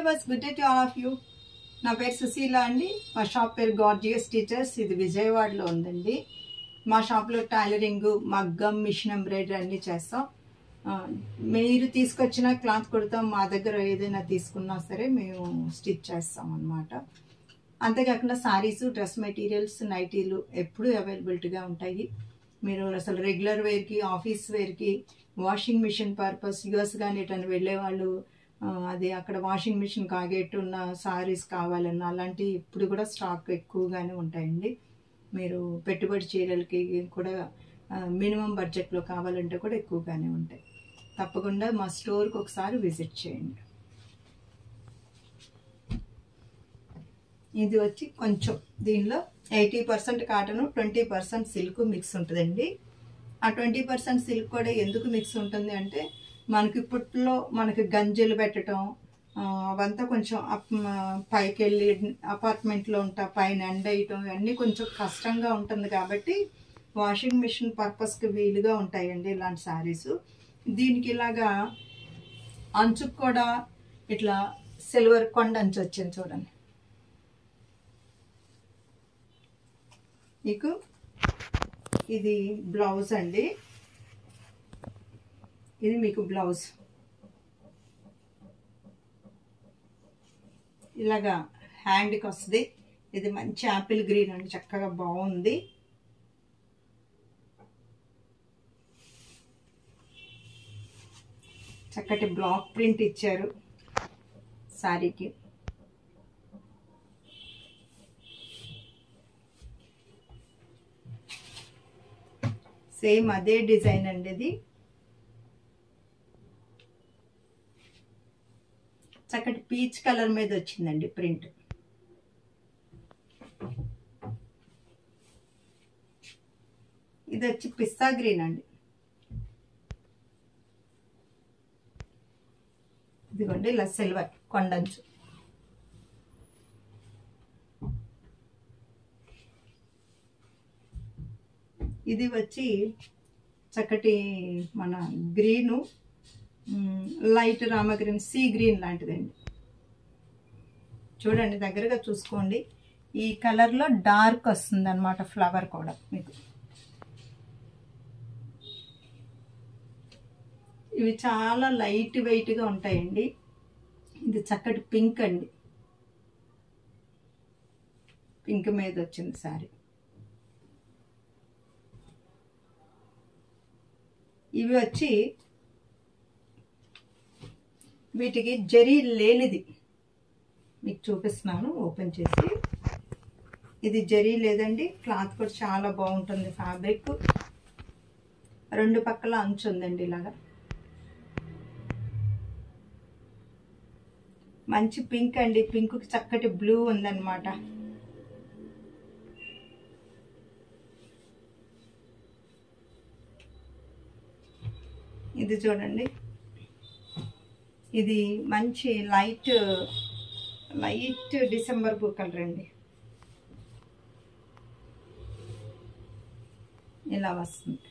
Viewers, good day to all of you. నా పేరు సుశీల అండి. మా షాప్ పేరు గార్జియస్ టీచర్స్. ఇది విజయవాడలో ఉందండి. మా షాప్లో టైలరింగ్, మగ్గం, మిషన్ ఎంబ్రాయిడరీ అన్నీ చేస్తాం. మీరు తీసుకొచ్చిన క్లాత్ కుడతాం. మా దగ్గర ఏదైనా తీసుకున్నా సరే మేము స్టిచ్ చేస్తాం అన్నమాట. అంతేకాకుండా సారీస్, డ్రెస్ మెటీరియల్స్, నైటీలు ఎప్పుడూ అవైలబిలిటీగా ఉంటాయి. మీరు అసలు రెగ్యులర్ వేర్కి, ఆఫీస్ వేర్కి, వాషింగ్ మిషన్ పర్పస్, యూఎస్ కానీ ఎటైనా వెళ్ళే వాళ్ళు అది అక్కడ వాషింగ్ మిషన్ కాగేట్టున్న సారీస్ కావాలన్నా అలాంటి ఇప్పుడు కూడా స్టాక్ ఎక్కువగానే ఉంటాయండి. మీరు పెట్టుబడి చీరలకి కూడా మినిమం బడ్జెట్లో కావాలంటే కూడా ఎక్కువగానే ఉంటాయి. తప్పకుండా మా స్టోర్కి ఒకసారి విజిట్ చేయండి. ఇది వచ్చి కొంచెం దీనిలో 80% కాటన్, 20% సిల్క్ మిక్స్ ఉంటుందండి. ఆ 20% సిల్క్ కూడా ఎందుకు మిక్స్ ఉంటుంది అంటే మనకి ఇప్పట్లో మనకి గంజలు పెట్టడం అవంతా కొంచెం పైకి వెళ్ళి అపార్ట్మెంట్లో ఉంటా పైన ఎండ వేయటం ఇవన్నీ కొంచెం కష్టంగా ఉంటుంది. కాబట్టి వాషింగ్ మిషన్ పర్పస్కి వీలుగా ఉంటాయండి ఇలాంటి శారీస్. దీనికి ఇలాగా అంచుకు కూడా ఇట్లా సిల్వర్ కొండ అంచు వచ్చింది చూడండి. మీకు ఇది బ్లౌజ్ అండి. ఇది మీకు బ్లౌజ్ ఇలాగా హ్యాండ్కి వస్తుంది. ఇది మంచి యాపిల్ గ్రీన్ అండి, చక్కగా బాగుంది. చక్కటి బ్లాక్ ప్రింట్ ఇచ్చారు శారీకి. సేమ్ అదే డిజైన్ అండి. ఇది చక్కటి పీచ్ కలర్ మీద వచ్చిందండి ప్రింట్. ఇది వచ్చి పిస్తా గ్రీన్ అండి. ఇదిగోండి ఇలా సిల్వర్ కొండంచు. ఇది వచ్చి చక్కటి మన green, light Rama green, sea green లాంటిదండి. చూడండి, దగ్గరగా చూసుకోండి. ఈ కలర్లో డార్క్ వస్తుంది అన్నమాట ఫ్లవర్ కూడా మీకు. ఇవి చాలా లైట్ వెయిట్గా ఉంటాయండి. ఇది చక్కటి పింక్ అండి, పింక్ మీద వచ్చింది సారీ. ఇవి వచ్చి వీటికి జరీ లేనిది మీకు చూపిస్తున్నాను ఓపెన్ చేసి. ఇది జరీ లేదండి, క్లాత్ కూడా చాలా బాగుంటుంది. ఫ్యాబ్రిక్ రెండు పక్కల అంచు ఉందండి. ఇలాగా మంచి పింక్ అండి. పింక్కి చక్కటి బ్లూ ఉందన్నమాట. ఇది చూడండి, ఇది మంచి లైట్ డిసెంబర్ బ్లూ కలర్ అండి. ఇలా వస్తుంది.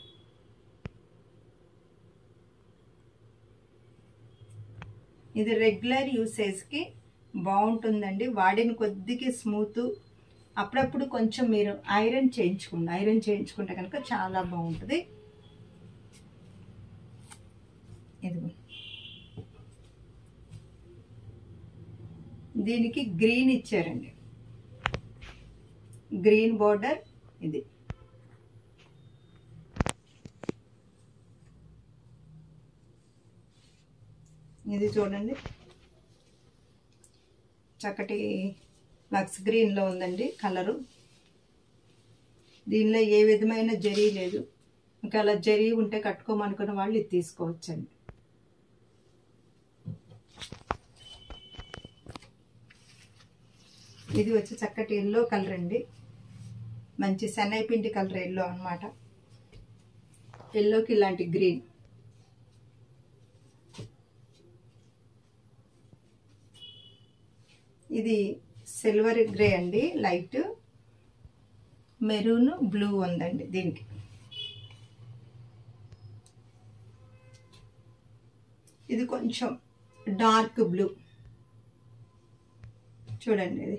ఇది రెగ్యులర్ యూసేజ్కి బాగుంటుందండి. వాడిన కొద్దికి స్మూత్. అప్పుడప్పుడు కొంచెం మీరు ఐరన్ చేయించుకుంటే కనుక చాలా బాగుంటుంది. ఇదిగో దీనికి గ్రీన్ ఇచ్చారండి, గ్రీన్ బోర్డర్. ఇది చూడండి, చక్కటి లక్స్ గ్రీన్లో ఉందండి కలరు. దీనిలో ఏ విధమైన జరీ లేదు. ఇంకా అలా జరీ ఉంటే కట్టుకోమనుకున్న వాళ్ళు ఇది తీసుకోవచ్చండి. ఇది వచ్చి చక్కటి ఎల్లో కలర్ అండి, మంచి శనగ పిండి కలర్ ఎల్లో అన్నమాట. ఎల్లోకి ఇలాంటి గ్రీన్. ఇది సిల్వర్ గ్రే అండి, లైట్ మెరూన్ బ్లూ ఉందండి దీనికి. ఇది కొంచెం డార్క్ బ్లూ. చూడండి, ఇది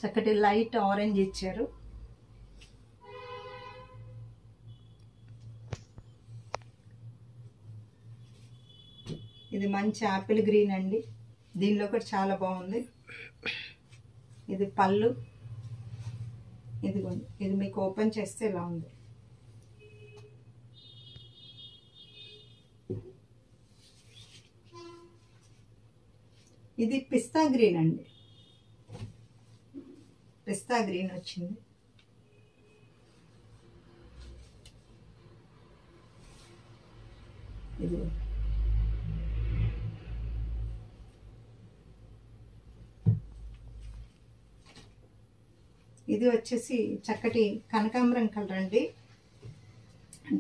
చక్కటి లైట్ ఆరెంజ్ ఇచ్చారు. ఇది మంచి యాపిల్ గ్రీన్ అండి, దీనిలో కూడా చాలా బాగుంది. ఇది పళ్ళు, ఇదిగోండి, ఇది మీకు ఓపెన్ చేస్తే ఇలా ఉంది. ఇది పిస్తా గ్రీన్ అండి, పిస్తా గ్రీన్ వచ్చింది. ఇది ఇది వచ్చేసి చక్కటి కనకాంబరం కలర్ అండి,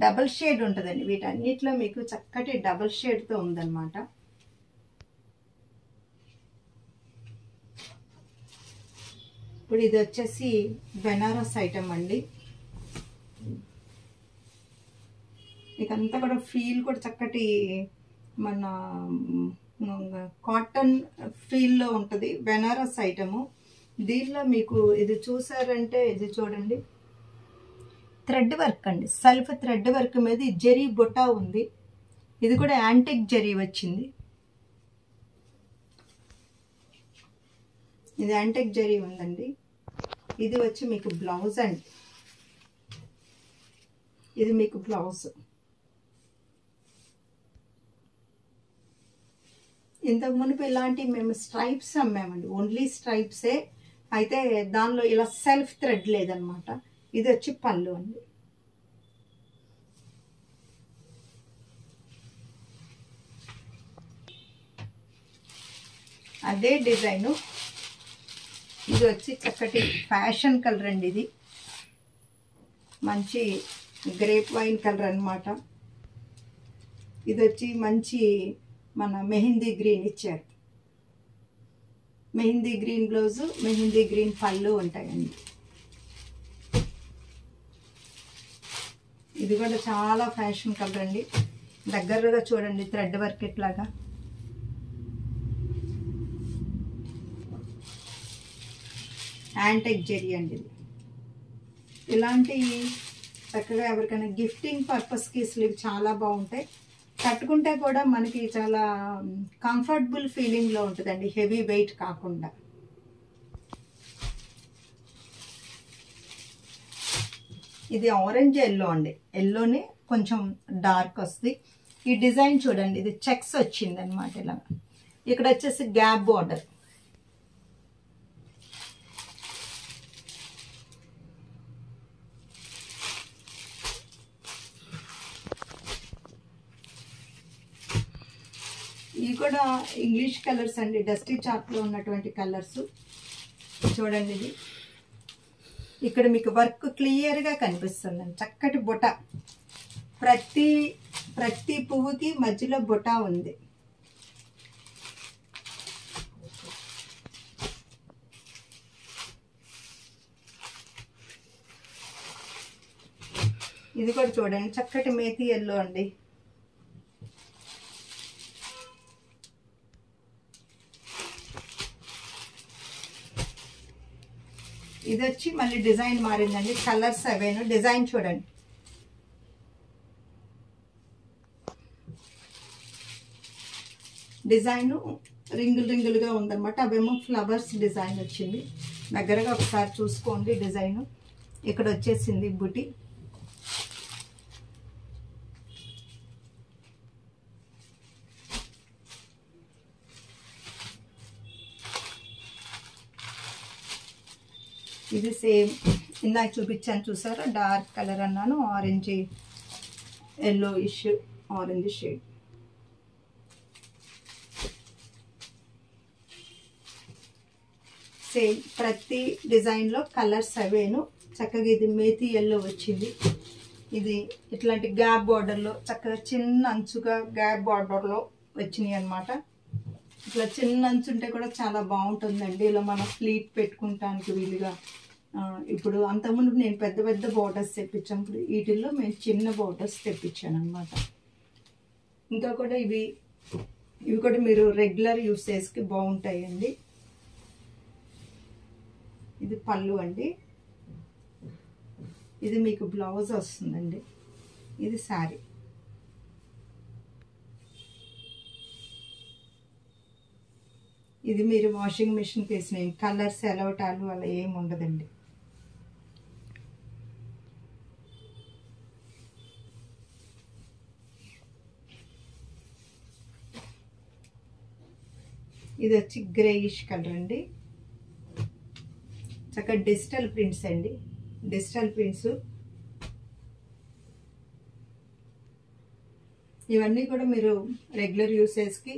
డబల్ షేడ్ ఉంటుందండి. వీటన్నిటిలో మీకు చక్కటి డబల్ షేడ్తో ఉందన్నమాట. ఇప్పుడు ఇది వచ్చేసి బెనారస్ ఐటమ్ అండి. ఇదంతా కూడా ఫీల్ కూడా చక్కటి మన కాటన్ ఫీల్లో ఉంటుంది, బెనారస్ ఐటము. దీనిలో మీకు ఇది చూసారంటే ఇది చూడండి, థ్రెడ్ వర్క్ అండి, సెల్ఫ్ థ్రెడ్ వర్క్ మీద జరీ బొటా ఉంది. ఇది కూడా యాంటిక్ జరీ వచ్చింది, ఇది యాంటిక్ జరీ ఉందండి. ఇది వచ్చి మీకు బ్లౌజ్ అండి, ఇది మీకు బ్లౌజ్. ఇంతకు మునుపు ఇలాంటి మేము స్ట్రైప్స్ అమ్మామండి, ఓన్లీ స్ట్రైప్సే, అయితే దానిలో ఇలా సెల్ఫ్ థ్రెడ్ లేదనమాట. ఇది వచ్చి పళ్ళు అండి. అదే డిజైను, ఇది వచ్చి చక్కటి ఫ్యాషన్ కలర్ అండి. ఇది మంచి గ్రేప్ వైన్ కలర్ అన్నమాట. ఇది వచ్చి మంచి మన మెహందీ గ్రీన్ ఇచ్చారు, mehndi green blouse, mehndi green పళ్ళు ఉంటాయండి. ఇది కూడా చాలా ఫ్యాషన్ కలర్ అండి. దగ్గరగా చూడండి, థ్రెడ్ వర్క్ ఇట్లాగా. యాంటిక్ జరీ అండి ఇది. ఇలాంటి చక్కగా ఎవరికైనా గిఫ్టింగ్ పర్పస్కి స్లీవ్ చాలా బాగుంటాయి. కట్టుకుంటే కూడా మనకి చాలా కంఫర్టబుల్ ఫీలింగ్లో ఉంటుందండి, హెవీ వెయిట్ కాకుండా. ఇది ఆరెంజ్ ఎల్లో అండి, ఎల్లోనే కొంచెం డార్క్ వస్తుంది. ఈ డిజైన్ చూడండి, ఇది చెక్స్ వచ్చింది అనమాట. ఇలా ఇక్కడ వచ్చేసి గ్యాప్ బార్డర్. ఇవి కూడా ఇంగ్లీష్ కలర్స్ అండి, డస్టీ చార్ట్లో ఉన్నటువంటి కలర్స్. చూడండి, ఇది ఇక్కడ మీకు వర్క్ క్లియర్గా కనిపిస్తుందండి. చక్కటి బొట, ప్రతి పువ్వుకి మధ్యలో బొట ఉంది. ఇది కూడా చూడండి, చక్కటి మేతి ఎల్లో అండి. ఇది వచ్చి మళ్ళీ డిజైన్ మారిందండి, కలర్స్ అవేను. డిజైన్ చూడండి, డిజైన్ రింగులుగా ఉందన్నమాట. అవేమో ఫ్లవర్స్ డిజైన్ వచ్చింది. దగ్గరగా ఒకసారి చూసుకోండి డిజైన్. ఇక్కడ వచ్చేసింది బుటీ. ఇది సేమ్ ఇందాక చూపించాను చూసారా, డార్క్ కలర్ అన్నాను, ఆరెంజ్ ఎల్లో ఇష్ ఆరెంజ్ షేడ్. సేమ్ ప్రతి డిజైన్లో కలర్స్ అవేను. చక్కగా ఇది మేతి ఎల్లో వచ్చింది. ఇది ఇట్లాంటి గ్యాప్ బార్డర్లో చక్కగా చిన్న అంచుగా గ్యాప్ బార్డర్లో వచ్చినాయి అన్నమాట. ఇట్లా చిన్న అంచు ఉంటే కూడా చాలా బాగుంటుందండి, ఇలా మనం ఫ్లీట్ పెట్టుకుంటానికి వీలుగా. ఇప్పుడు అంతకుముందు నేను పెద్ద బార్డర్స్ తెప్పించాను, ఇప్పుడు వీటిల్లో మేము చిన్న బార్డర్స్ తెప్పించాను అనమాట. ఇంకా కూడా ఇవి ఇవి కూడా మీరు రెగ్యులర్ యూసేజ్కి బాగుంటాయండి. ఇది పళ్ళు అండి, ఇది మీకు బ్లౌజ్ వస్తుందండి, ఇది శారీ. ఇది మీరు వాషింగ్ మిషన్కి వేసినాయి, కలర్స్ ఎలవటాలు అలా ఏమి ఉండదండి. ఇది వచ్చి గ్రేయిష్ కలర్ అండి, చక్కగా డిజిటల్ ప్రింట్స్ అండి, డిజిటల్ ప్రింట్స్. ఇవన్నీ కూడా మీరు రెగ్యులర్ యూసేజ్కి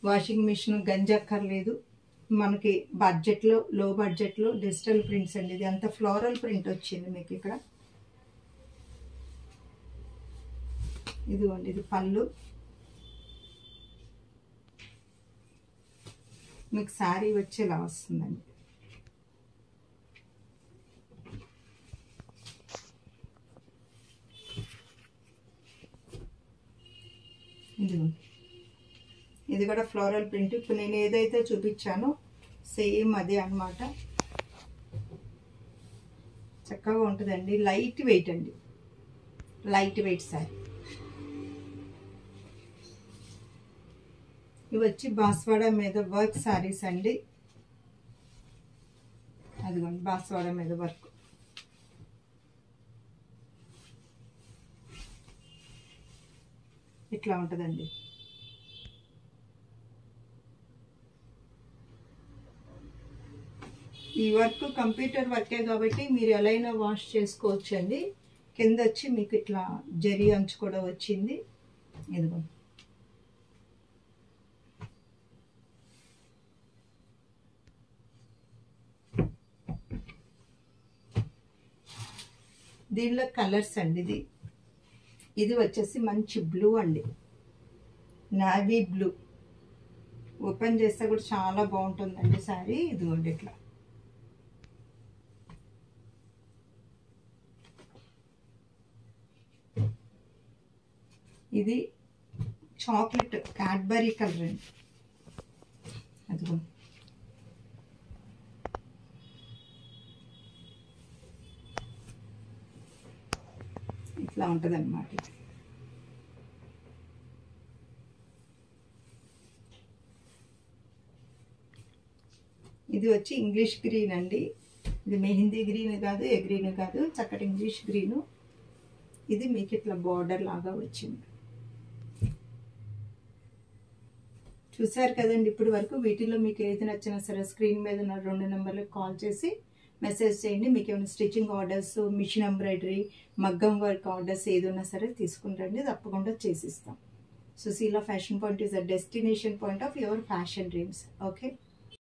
వాషింగ్ మిషన్ గంజక్కర్లేదు. మనకి బడ్జెట్లో, లో బడ్జెట్లో డిజిటల్ ప్రింట్స్ అండి. ఇది అంత ఫ్లోరల్ ప్రింట్ వచ్చింది మీకు ఇక్కడ. ఇదిగోండి, ఇది పళ్ళు, మీకు శారీ వచ్చి ఇలా వస్తుందండి. ఇదిగోండి, ఇది కూడా ఫ్లోరల్ ప్రింట్. ఇప్పుడు నేను ఏదైతే చూపించానో సేమ్ అదే అన్నమాట. చక్కగా ఉంటుందండి, లైట్ వెయిట్ అండి, లైట్ వెయిట్ శారీ. ఇవి వచ్చి బాస్వాడ మీద వర్క్ శారీస్ అండి. అదిగోండి, బాస్వాడ మీద వర్క్. ఇట్లా ఉంటుందండి. ఈ వర్క్ కంప్యూటర్ వర్కే కాబట్టి మీరు ఎలా అయినా వాష్ చేసుకోవచ్చు అండి. కింద వచ్చి మీకు ఇట్లా జరీ అంచు కూడా వచ్చింది. ఇదిగోండి, దీనిలో కలర్స్ అండి. ఇది వచ్చేసి మంచి బ్లూ అండి, నావీ బ్లూ. ఓపెన్ చేస్తే కూడా చాలా బాగుంటుందండి శారీ. ఇదిగోండి ఇట్లా. ఇది చాక్లెట్ క్యాడ్బరీ కలర్ అండి. అదిగోండి, ఇట్లా ఉంటుంది అన్నమాట. ఇది వచ్చి ఇంగ్లీష్ గ్రీన్ అండి. ఇది మెహందీ గ్రీన్ కాదు, ఏ గ్రీన్ కాదు, చక్కటి ఇంగ్లీష్ గ్రీను. ఇది మీకు ఇట్లా బార్డర్ లాగా వచ్చింది. చూసారు కదండి ఇప్పటి వరకు. వీటిలో మీకు ఏది నచ్చినా సరే స్క్రీన్ మీద ఉన్న 2 నెంబర్లకు కాల్ చేసి మెసేజ్ చేయండి. మీకు ఏమైనా స్టిచ్చింగ్ ఆర్డర్స్, మిషన్ ఎంబ్రాయిడరీ, మగ్గం వర్క్ ఆర్డర్స్ ఏదైనా సరే తీసుకుంటండి, తప్పకుండా చేసిస్తాం. Sushila fashion point is a destination point of your fashion dreams. Okay.